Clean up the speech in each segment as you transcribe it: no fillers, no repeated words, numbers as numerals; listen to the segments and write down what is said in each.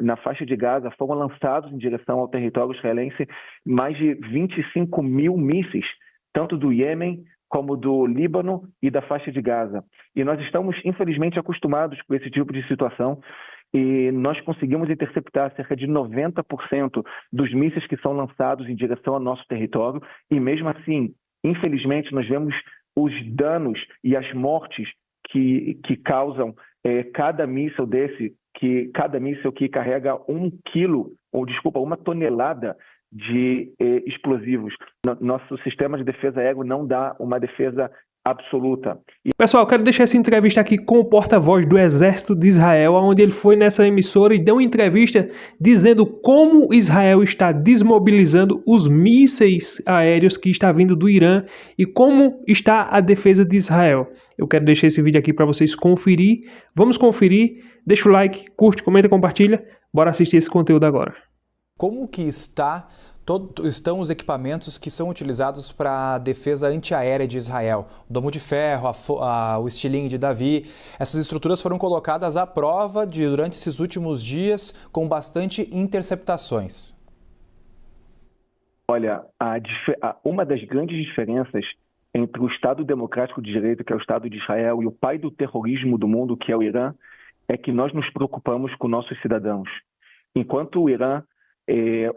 na faixa de Gaza foram lançados em direção ao território israelense mais de 25 mil mísseis, tanto do Iêmen como do Líbano e da faixa de Gaza. E nós estamos, infelizmente, acostumados com esse tipo de situação e nós conseguimos interceptar cerca de 90% dos mísseis que são lançados em direção ao nosso território e, mesmo assim, infelizmente, nós vemos os danos e as mortes que causam cada míssil cada míssil que carrega 1 tonelada de explosivos. Nosso sistema de defesa aérea não dá uma defesa absoluta. Pessoal, quero deixar essa entrevista aqui com o porta-voz do Exército de Israel, onde ele foi nessa emissora e deu uma entrevista dizendo como Israel está desmobilizando os mísseis aéreos que está vindo do Irã e como está a defesa de Israel. Eu quero deixar esse vídeo aqui para vocês conferir. Vamos conferir. Deixa o like, curte, comenta, compartilha. Bora assistir esse conteúdo agora. Como que estão os equipamentos que são utilizados para a defesa antiaérea de Israel? O domo de ferro, o estilingue de Davi. Essas estruturas foram colocadas à prova durante esses últimos dias com bastante interceptações. Olha, uma das grandes diferenças entre o Estado Democrático de Direito, que é o Estado de Israel, e o pai do terrorismo do mundo, que é o Irã, é que nós nos preocupamos com nossos cidadãos. Enquanto o Irã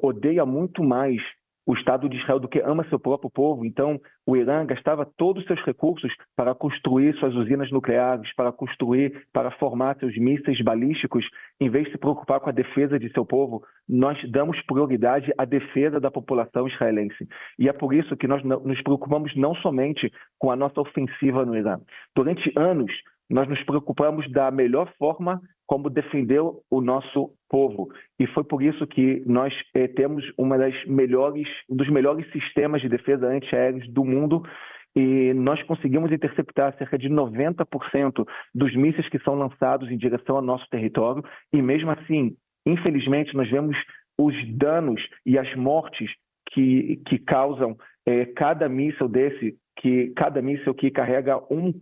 odeia muito mais o Estado de Israel do que ama seu próprio povo, então o Irã gastava todos os seus recursos para construir suas usinas nucleares, para formar seus mísseis balísticos, em vez de se preocupar com a defesa de seu povo. Nós damos prioridade à defesa da população israelense. E é por isso que nós nos preocupamos não somente com a nossa ofensiva no Irã. Durante anos, nós nos preocupamos da melhor forma como defender o nosso povo. E foi por isso que nós temos um dos melhores sistemas de defesa antiaéreos do mundo e nós conseguimos interceptar cerca de 90% dos mísseis que são lançados em direção ao nosso território e, mesmo assim, infelizmente, nós vemos os danos e as mortes que causam cada míssil que carrega 1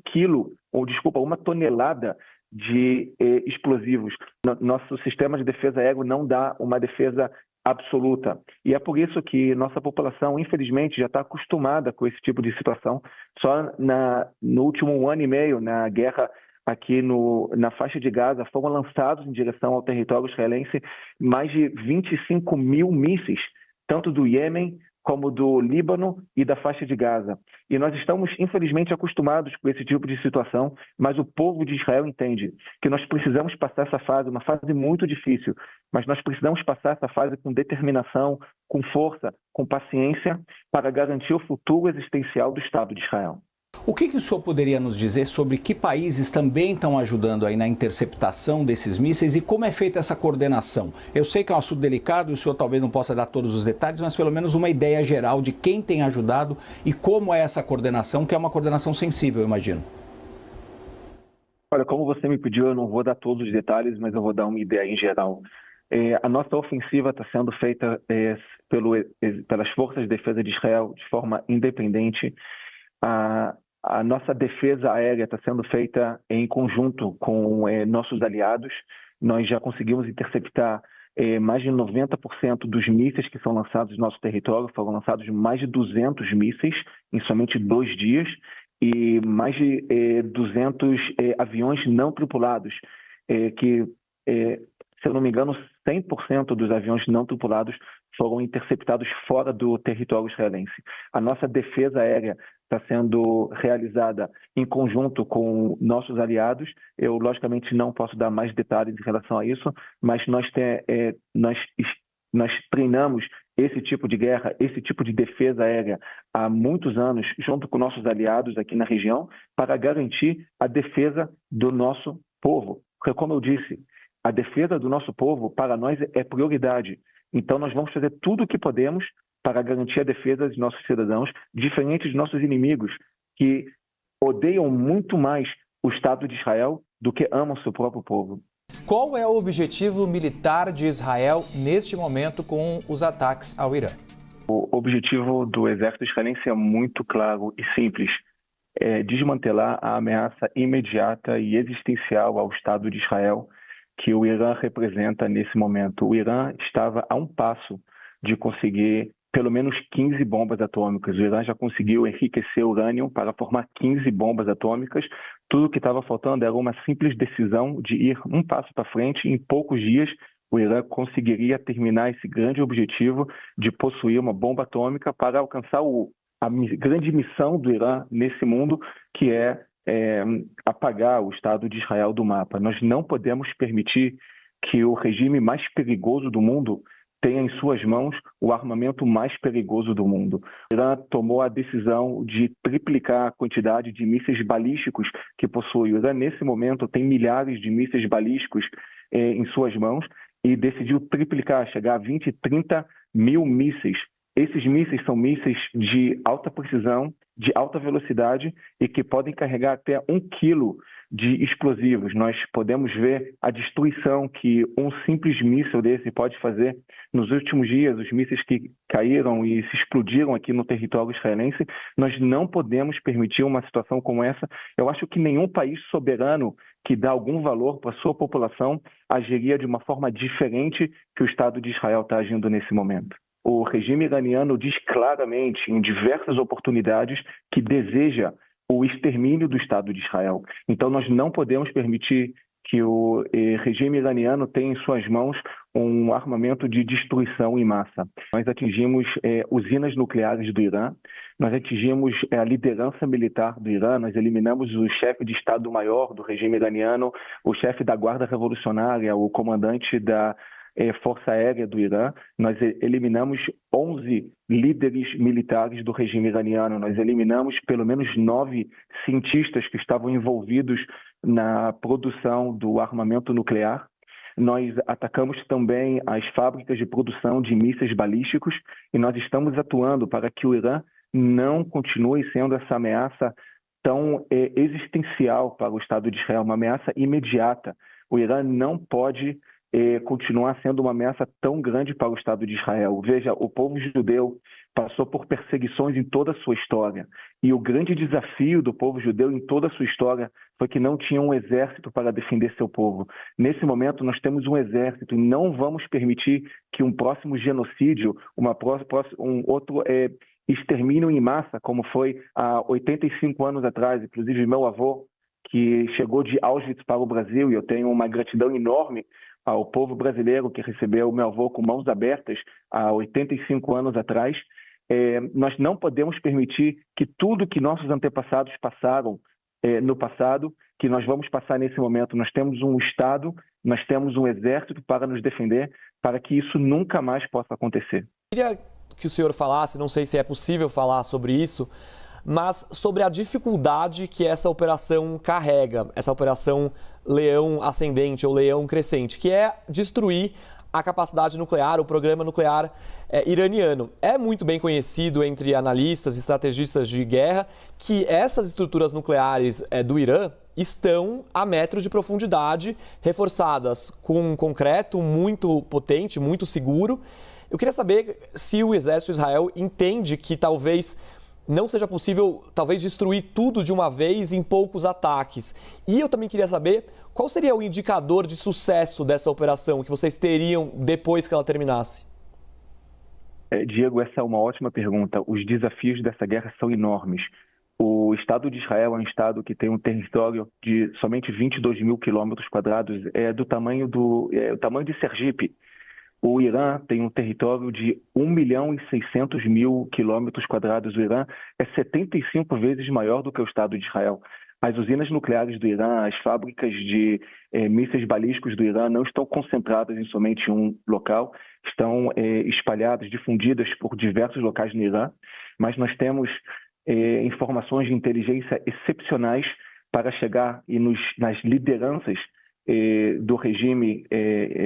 tonelada de explosivos. Nosso sistema de defesa aérea não dá uma defesa absoluta. E é por isso que nossa população, infelizmente, já está acostumada com esse tipo de situação. Só no último ano e meio, na guerra aqui na faixa de Gaza, foram lançados em direção ao território israelense mais de 25 mil mísseis, tanto do Iêmen como do Líbano e da faixa de Gaza. E nós estamos, infelizmente, acostumados com esse tipo de situação, mas o povo de Israel entende que nós precisamos passar essa fase, uma fase muito difícil, mas nós precisamos passar essa fase com determinação, com força, com paciência, para garantir o futuro existencial do Estado de Israel. O que o senhor poderia nos dizer sobre que países também estão ajudando aí na interceptação desses mísseis e como é feita essa coordenação? Eu sei que é um assunto delicado, o senhor talvez não possa dar todos os detalhes, mas pelo menos uma ideia geral de quem tem ajudado e como é essa coordenação, que é uma coordenação sensível, eu imagino. Olha, como você me pediu, eu não vou dar todos os detalhes, mas eu vou dar uma ideia em geral. A nossa ofensiva está sendo feita pelas forças de defesa de Israel de forma independente. A nossa defesa aérea está sendo feita em conjunto com nossos aliados. Nós já conseguimos interceptar mais de 90% dos mísseis que são lançados no nosso território. Foram lançados mais de 200 mísseis em somente 2 dias e mais de 200 aviões não tripulados, se eu não me engano, 100% dos aviões não tripulados foram interceptados fora do território israelense. A nossa defesa aérea está sendo realizada em conjunto com nossos aliados. Eu, logicamente, não posso dar mais detalhes em relação a isso, mas nós treinamos esse tipo de guerra, esse tipo de defesa aérea há muitos anos, junto com nossos aliados aqui na região, para garantir a defesa do nosso povo. Porque, como eu disse, a defesa do nosso povo, para nós, é prioridade. Então, nós vamos fazer tudo o que podemos para garantir a defesa dos nossos cidadãos, diferente dos nossos inimigos, que odeiam muito mais o Estado de Israel do que amam seu próprio povo. Qual é o objetivo militar de Israel neste momento com os ataques ao Irã? O objetivo do exército israelense é muito claro e simples. É desmantelar a ameaça imediata e existencial ao Estado de Israel, que o Irã representa nesse momento. O Irã estava a um passo de conseguir pelo menos 15 bombas atômicas. O Irã já conseguiu enriquecer urânio para formar 15 bombas atômicas. Tudo o que estava faltando era uma simples decisão de ir um passo para frente. Em poucos dias, o Irã conseguiria terminar esse grande objetivo de possuir uma bomba atômica para alcançar a grande missão do Irã nesse mundo, que é apagar o Estado de Israel do mapa. Nós não podemos permitir que o regime mais perigoso do mundo tenha em suas mãos o armamento mais perigoso do mundo. O Irã tomou a decisão de triplicar a quantidade de mísseis balísticos que possui. O Irã, nesse momento, tem milhares de mísseis balísticos em suas mãos e decidiu triplicar, chegar a 20, 30 mil mísseis. Esses mísseis são mísseis de alta precisão, de alta velocidade e que podem carregar até 1 quilo de explosivos. Nós podemos ver a destruição que um simples míssil desse pode fazer. Nos últimos dias, os mísseis que caíram e se explodiram aqui no território israelense, nós não podemos permitir uma situação como essa. Eu acho que nenhum país soberano que dá algum valor para a sua população agiria de uma forma diferente que o Estado de Israel está agindo nesse momento. O regime iraniano diz claramente, em diversas oportunidades, que deseja o extermínio do Estado de Israel. Então, nós não podemos permitir que o regime iraniano tenha em suas mãos um armamento de destruição em massa. Nós atingimos usinas nucleares do Irã, nós atingimos a liderança militar do Irã, nós eliminamos o chefe de Estado-Maior do regime iraniano, o chefe da Guarda Revolucionária, o comandante da Força Aérea do Irã, nós eliminamos 11 líderes militares do regime iraniano, nós eliminamos pelo menos 9 cientistas que estavam envolvidos na produção do armamento nuclear. Nós atacamos também as fábricas de produção de mísseis balísticos e nós estamos atuando para que o Irã não continue sendo essa ameaça tão existencial para o Estado de Israel, uma ameaça imediata. O Irã não pode continuar sendo uma ameaça tão grande para o Estado de Israel. Veja, o povo judeu passou por perseguições em toda a sua história. E o grande desafio do povo judeu em toda a sua história foi que não tinha um exército para defender seu povo. Nesse momento, nós temos um exército e não vamos permitir que um próximo genocídio, um outro extermínio em massa, como foi há 85 anos atrás. Inclusive, meu avô, que chegou de Auschwitz para o Brasil, e eu tenho uma gratidão enorme ao povo brasileiro que recebeu meu avô com mãos abertas há 85 anos atrás. Nós não podemos permitir que tudo que nossos antepassados passaram no passado, que nós vamos passar nesse momento. Nós temos um Estado, nós temos um exército para nos defender, para que isso nunca mais possa acontecer. Eu queria que o senhor falasse, não sei se é possível falar sobre isso, mas sobre a dificuldade que essa operação carrega, essa operação Leão Ascendente ou Leão Crescente, que é destruir a capacidade nuclear, o programa nuclear iraniano. É muito bem conhecido entre analistas e estrategistas de guerra que essas estruturas nucleares do Irã estão a metros de profundidade, reforçadas com um concreto muito potente, muito seguro. Eu queria saber se o exército de Israel entende que talvez não seja possível, talvez, destruir tudo de uma vez em poucos ataques. E eu também queria saber qual seria o indicador de sucesso dessa operação que vocês teriam depois que ela terminasse. Diego, essa é uma ótima pergunta. Os desafios dessa guerra são enormes. O Estado de Israel é um Estado que tem um território de somente 22 mil quilômetros quadrados, do tamanho de Sergipe. O Irã tem um território de 1.600.000 quilômetros quadrados. O Irã é 75 vezes maior do que o Estado de Israel. As usinas nucleares do Irã, as fábricas de mísseis balísticos do Irã não estão concentradas em somente um local, estão espalhadas, difundidas por diversos locais no Irã, mas nós temos informações de inteligência excepcionais para chegar nas lideranças do regime,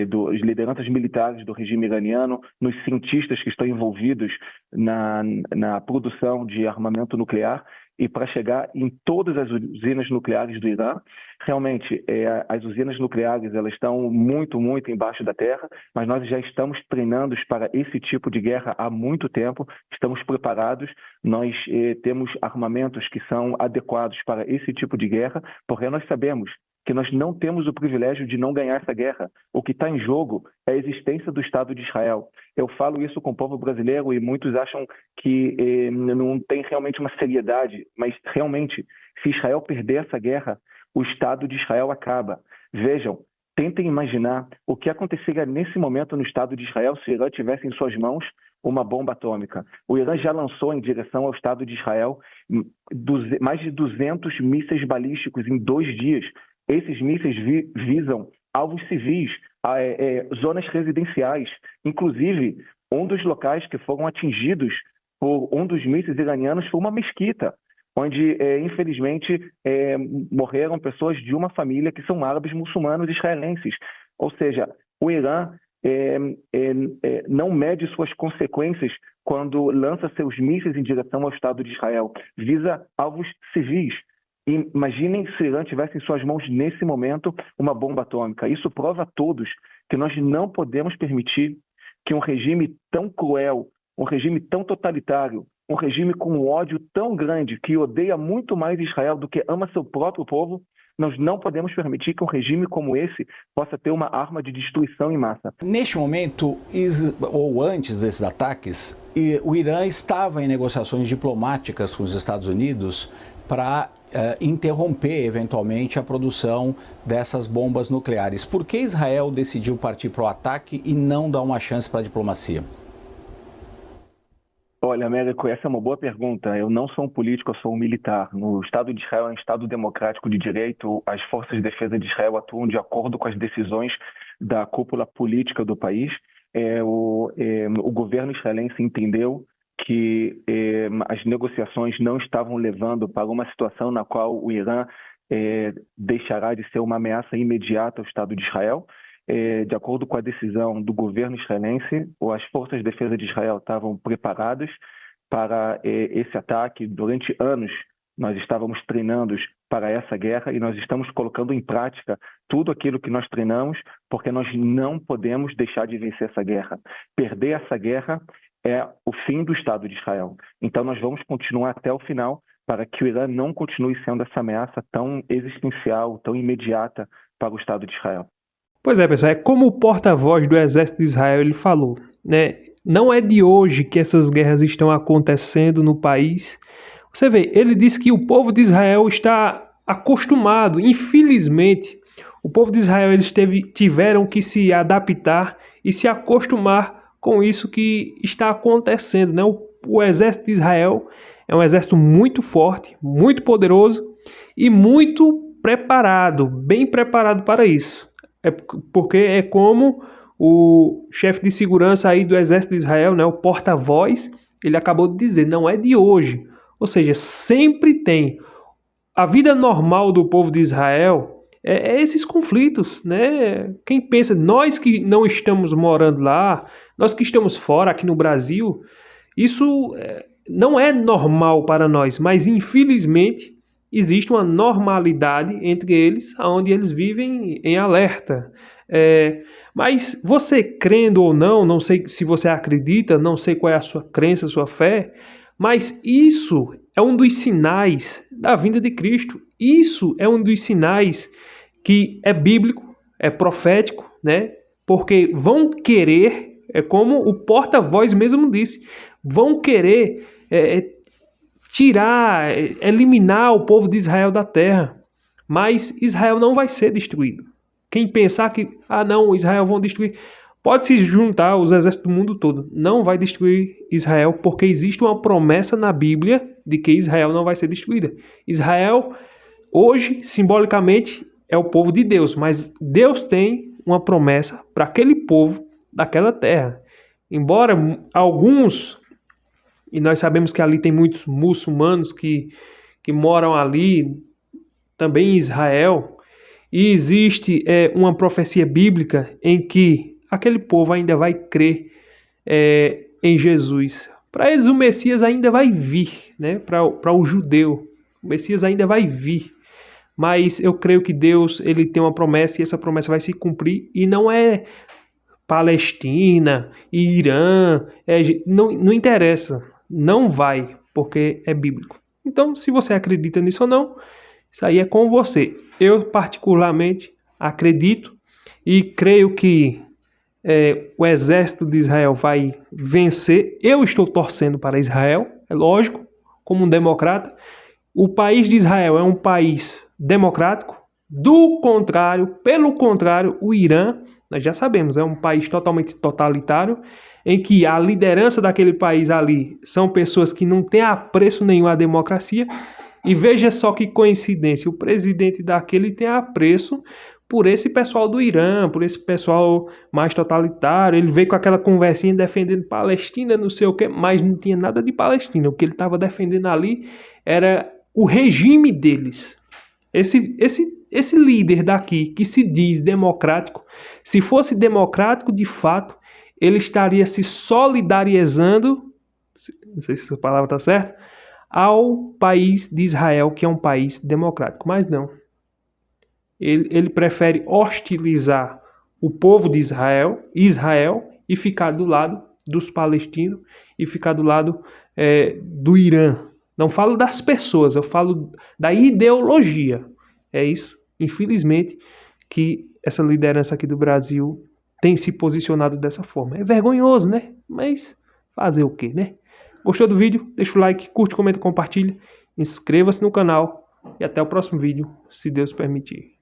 das lideranças militares do regime iraniano, nos cientistas que estão envolvidos na produção de armamento nuclear e para chegar em todas as usinas nucleares do Irã. Realmente, as usinas nucleares elas estão muito, muito embaixo da terra, mas nós já estamos treinando para esse tipo de guerra há muito tempo, estamos preparados, nós temos armamentos que são adequados para esse tipo de guerra, porque nós sabemos que nós não temos o privilégio de não ganhar essa guerra. O que está em jogo é a existência do Estado de Israel. Eu falo isso com o povo brasileiro e muitos acham que não tem realmente uma seriedade, mas realmente, se Israel perder essa guerra, o Estado de Israel acaba. Vejam, tentem imaginar o que aconteceria nesse momento no Estado de Israel se o Irã tivesse em suas mãos uma bomba atômica. O Irã já lançou em direção ao Estado de Israel mais de 200 mísseis balísticos em 2 dias. Esses mísseis visam alvos civis, zonas residenciais. Inclusive, um dos locais que foram atingidos por um dos mísseis iranianos foi uma mesquita, onde, infelizmente, morreram pessoas de uma família que são árabes muçulmanos israelenses. Ou seja, o Irã não mede suas consequências quando lança seus mísseis em direção ao Estado de Israel. Visa alvos civis. Imaginem se o Irã tivesse em suas mãos, nesse momento, uma bomba atômica. Isso prova a todos que nós não podemos permitir que um regime tão cruel, um regime tão totalitário, um regime com um ódio tão grande, que odeia muito mais Israel do que ama seu próprio povo, nós não podemos permitir que um regime como esse possa ter uma arma de destruição em massa. Neste momento, ou antes desses ataques, o Irã estava em negociações diplomáticas com os Estados Unidos para interromper, eventualmente, a produção dessas bombas nucleares. Por que Israel decidiu partir para o ataque e não dar uma chance para a diplomacia? Olha, Américo, essa é uma boa pergunta. Eu não sou um político, eu sou um militar. No Estado de Israel é um Estado democrático de direito. As forças de defesa de Israel atuam de acordo com as decisões da cúpula política do país. O governo israelense entendeu que as negociações não estavam levando para uma situação na qual o Irã deixará de ser uma ameaça imediata ao Estado de Israel. De acordo com a decisão do governo israelense, as forças de defesa de Israel estavam preparadas para esse ataque. Durante anos, nós estávamos treinando para essa guerra e nós estamos colocando em prática tudo aquilo que nós treinamos, porque nós não podemos deixar de vencer essa guerra. Perder essa guerra é o fim do Estado de Israel. Então, nós vamos continuar até o final para que o Irã não continue sendo essa ameaça tão existencial, tão imediata para o Estado de Israel. Pois é, pessoal, é como o porta-voz do Exército de Israel ele falou, né? Não é de hoje que essas guerras estão acontecendo no país. Você vê, ele disse que o povo de Israel está acostumado, infelizmente, o povo de Israel eles tiveram que se adaptar e se acostumar com isso que está acontecendo, né? O Exército de Israel é um exército muito forte, muito poderoso e muito preparado, bem preparado para isso. Porque é como o chefe de segurança aí do Exército de Israel, né, o porta-voz, ele acabou de dizer, não é de hoje. Ou seja, sempre tem. A vida normal do povo de Israel é esses conflitos, né? Quem pensa, nós que não estamos morando lá, nós que estamos fora, aqui no Brasil, isso não é normal para nós, mas infelizmente existe uma normalidade entre eles, onde eles vivem em alerta. Mas você crendo ou não, não sei se você acredita, não sei qual é a sua crença, a sua fé, mas isso é um dos sinais da vinda de Cristo. Isso é um dos sinais que é bíblico, é profético, né? Porque vão querer, como o porta-voz mesmo disse, vão querer tirar, eliminar o povo de Israel da terra. Mas Israel não vai ser destruído. Quem pensar que, não, Israel vão destruir, pode se juntar os exércitos do mundo todo. Não vai destruir Israel, porque existe uma promessa na Bíblia de que Israel não vai ser destruída. Israel, hoje, simbolicamente, é o povo de Deus, mas Deus tem uma promessa para aquele povo daquela terra. Embora alguns, e nós sabemos que ali tem muitos muçulmanos que moram ali, também em Israel, e existe uma profecia bíblica em que aquele povo ainda vai crer em Jesus. Para eles o Messias ainda vai vir, né? Para o judeu, o Messias ainda vai vir. Mas eu creio que Deus ele tem uma promessa e essa promessa vai se cumprir, e não é Palestina, Irã, não interessa, não vai, porque é bíblico. Então, se você acredita nisso ou não, Isso aí é com você. Eu, particularmente, acredito e creio que o exército de Israel vai vencer. Eu estou torcendo para Israel, é lógico, como um democrata. O país de Israel é um país democrático. Pelo contrário, o Irã, nós já sabemos, é um país totalmente totalitário, em que a liderança daquele país ali são pessoas que não têm apreço nenhum à democracia. E veja só que coincidência, o presidente daquele tem apreço por esse pessoal do Irã, por esse pessoal mais totalitário. Ele veio com aquela conversinha defendendo Palestina, não sei o quê, mas não tinha nada de Palestina. O que ele estava defendendo ali era o regime deles. Esse líder daqui, que se diz democrático, se fosse democrático de fato, ele estaria se solidarizando, não sei se essa palavra está certa, ao país de Israel, que é um país democrático. Mas não. Ele prefere hostilizar o povo de Israel, e ficar do lado dos palestinos e ficar do lado do Irã. Não falo das pessoas, eu falo da ideologia. É isso, infelizmente, que essa liderança aqui do Brasil tem se posicionado dessa forma. É vergonhoso, né? Mas fazer o quê, né? Gostou do vídeo? Deixa o like, curte, comenta, compartilha. Inscreva-se no canal e até o próximo vídeo, se Deus permitir.